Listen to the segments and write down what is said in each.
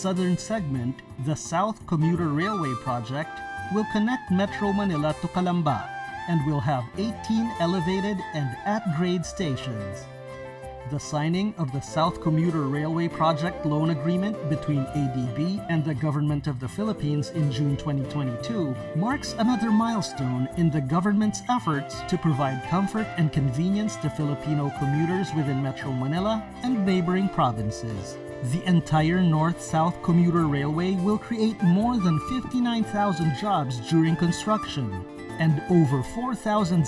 southern segment, the South Commuter Railway project will connect Metro Manila to Calamba and will have 18 elevated and at-grade stations. The signing of the South Commuter Railway Project loan agreement between ADB and the Government of the Philippines in June 2022 marks another milestone in the government's efforts to provide comfort and convenience to Filipino commuters within Metro Manila and neighboring provinces. The entire North-South Commuter Railway will create more than 59,000 jobs during construction and over 4,600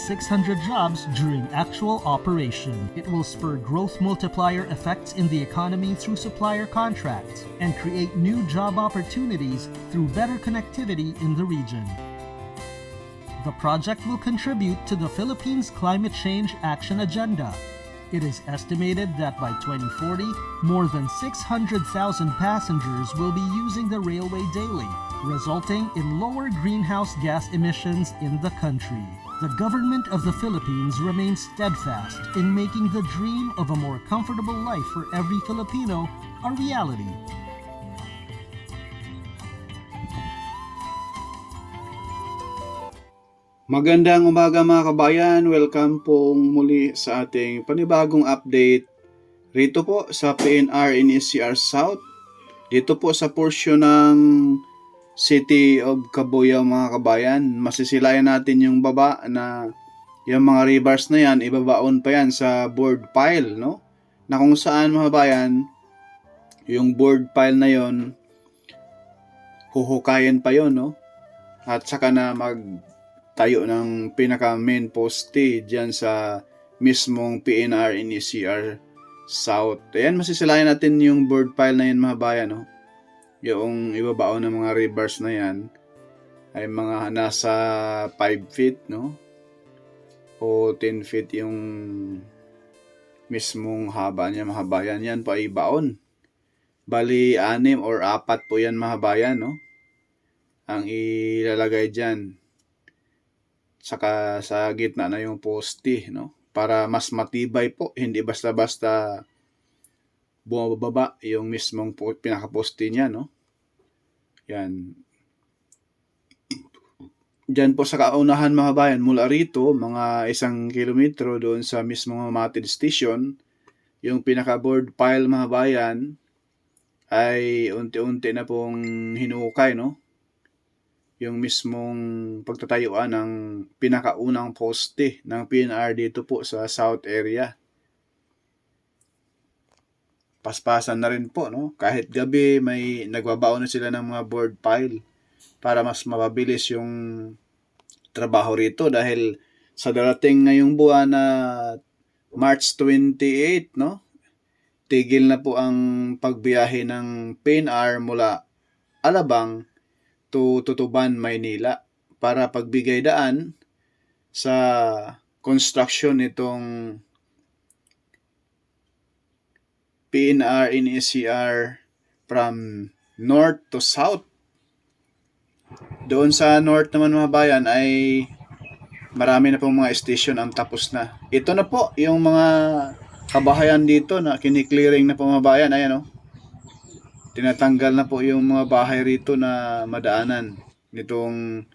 jobs during actual operation. It will spur growth multiplier effects in the economy through supplier contracts and create new job opportunities through better connectivity in the region. The project will contribute to the Philippines' climate change action agenda. It is estimated that by 2040, more than 600,000 passengers will be using the railway daily, resulting in lower greenhouse gas emissions in the country. The government of the Philippines remains steadfast in making the dream of a more comfortable life for every Filipino a reality. Magandang umaga mga kabayan, welcome pong muli sa ating panibagong update rito po sa PNR NSCR South. Dito po sa portion ng City of Cabuyao mga kabayan, masisilayan natin yung baba na yung mga rebars na yan, ibabaon pa yan sa board pile, no? Na kung saan mga kabayan, yung board pile na yon huhukayin pa yon, no? At saka na tayo ng pinaka main poste dyan sa mismong PNR NSCR South. Ayan, masisilayan natin yung board pile na yan mga bayan, no? Yung ibabaon ng mga rebars na yan ay mga nasa 5 feet, no? O 10 feet yung mismong haba niya mga bayan. Yan po ay baon. Bali, 6 or 4 po yan mga bayan, no? Ang ilalagay dyan. Saka sa gitna na yung poste, no? Para mas matibay po, hindi basta-basta bumababa yung mismong pinaka-poste niya, no? Yan. Diyan po sa kaunahan mga bayan, mula rito, mga 1 kilometro doon sa mismong Mamatid Station, yung pinaka-board pile mga bayan ay unti-unti na pong hinukay, no? Yung mismong pagtatayuan ng pinakaunang poste ng PNR dito po sa South area. Paspasan na rin po, no? Kahit gabi may nagbabaon na sila ng mga board pile para mas mapabilis yung trabaho rito dahil sa darating ngayong buwan na March 28, no? Tigil na po ang pagbiyahe ng PNR mula Alabang to Tutuban, Maynila para pagbigay daan sa construction nitong PNR NSCR from north to south. Doon sa north naman mga bayan ay marami na pong mga station ang tapos na. Ito na po yung mga kabahayan dito na kiniklearing na po mga bayan. Ayan, oh. Tinatanggal na po yung mga bahay rito na madaanan nitong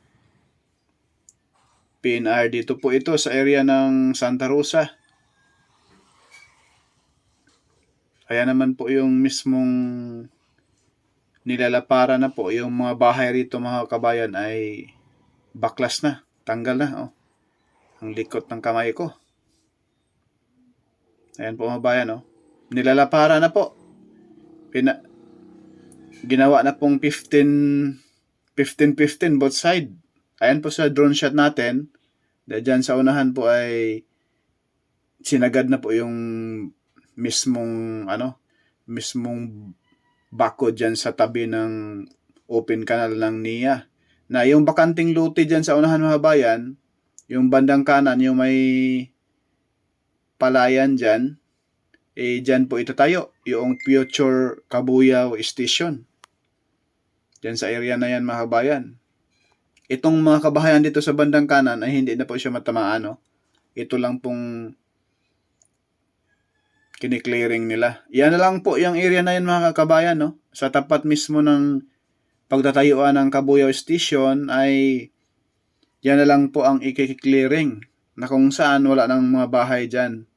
PNR. Dito po ito sa area ng Santa Rosa. Kaya naman po yung mismong nilalapara na po yung mga bahay rito mga kabayan ay baklas na. Tanggal na. Oh. Ang likot ng kamay ko. Ayan po mga bayan. Oh. Nilalapara na po. Ginawa na pong 15-15 both side. Ayan po sa drone shot natin. Diyan sa unahan po ay sinagad na po yung mismong bako dyan sa tabi ng open canal ng NIA. Na yung bakanting lote dyan sa unahan mga bayan, yung bandang kanan, yung may palayan dyan, dyan po itatayo yung Future Cabuyao Station. Diyan sa area na yan mga kabayan. Itong mga kabahayan dito sa bandang kanan ay hindi na po siya matamaan. No? Ito lang pong kiniklearing nila. Yan na lang po yung area na yun mga kabayan, no? Sa tapat mismo ng pagtatayuan ng Cabuyao Station ay yan na lang po ang ikiklearing na kung saan wala nang mga bahay dyan.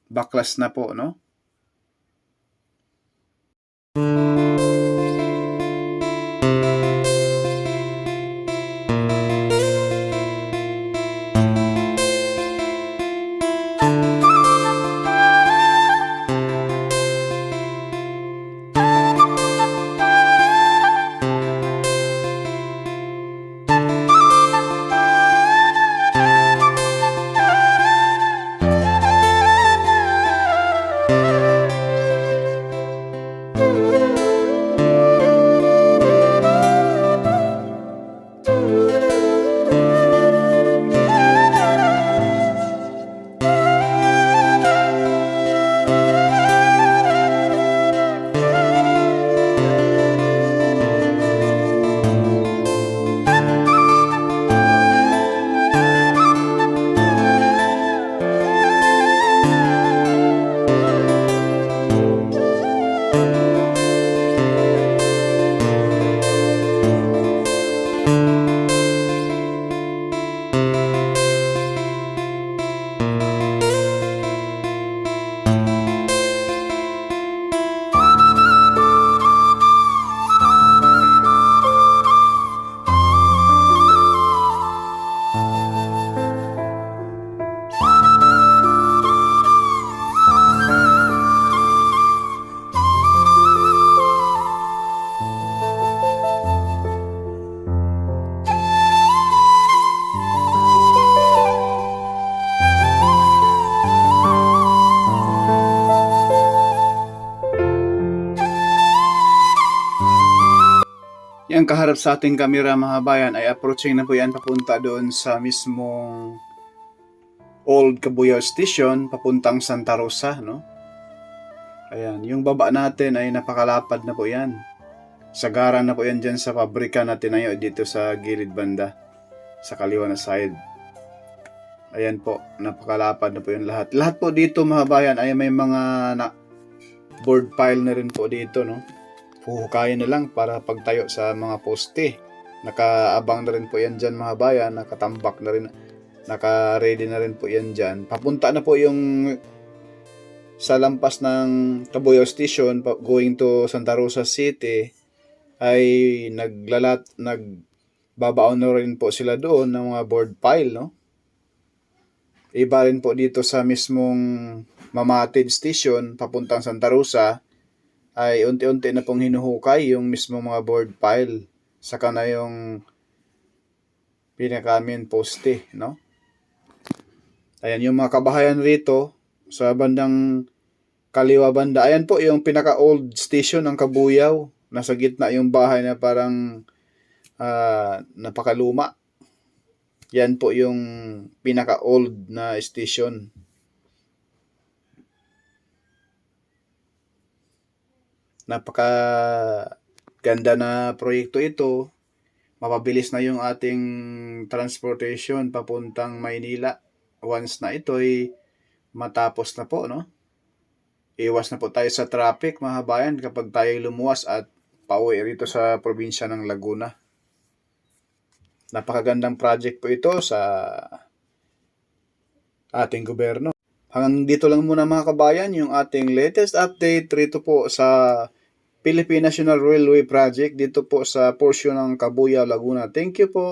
Baklas na po, no? Yan kaharap sa ating kamera mga bayan ay approaching na po yan papunta doon sa mismong Old Cabuyao Station papuntang Santa Rosa, no? Ayan, yung baba natin ay napakalapad na po yan. Sagaran na po yan dyan sa pabrika na tinayo dito sa gilid banda, sa kaliwa na side. Ayan po, napakalapad na po yan lahat. Lahat po dito mga bayan ay may mga board pile na rin po dito, no? Huhukayin na lang para pagtayo sa mga poste. Nakaabang na rin po yan dyan mga bayan, nakatambak na rin, naka-ready na rin po yan dyan. Papunta na po yung sa lampas ng Cabuyao Station going to Santa Rosa City ay nagbabaon na rin po sila doon ng mga board pile, no? Iba rin po dito sa mismong Mamatid Station papuntang Santa Rosa ay unti-unti na pong hinuhukay yung mismong mga board pile, saka na yung pinaka-main poste, no? Ayan yung mga kabahayan rito sa bandang kaliwa banda. Ayan po yung pinaka-old station ng Cabuyao. Nasa gitna yung bahay na parang napakaluma. Yan po yung pinaka-old na station. Napaka ganda na proyekto ito. Mapabilis na yung ating transportation papuntang Maynila. Once na ito ay matapos na po, no? Iwas na po tayo sa traffic mga bayan kapag tayo lumuwas at pauwi rito sa probinsya ng Laguna. Napakagandang project po ito sa ating gobyerno. Hanggang dito lang muna mga kabayan yung ating latest update rito po sa Philippine National Railway Project dito po sa portion ng Cabuyao, Laguna. Thank you po.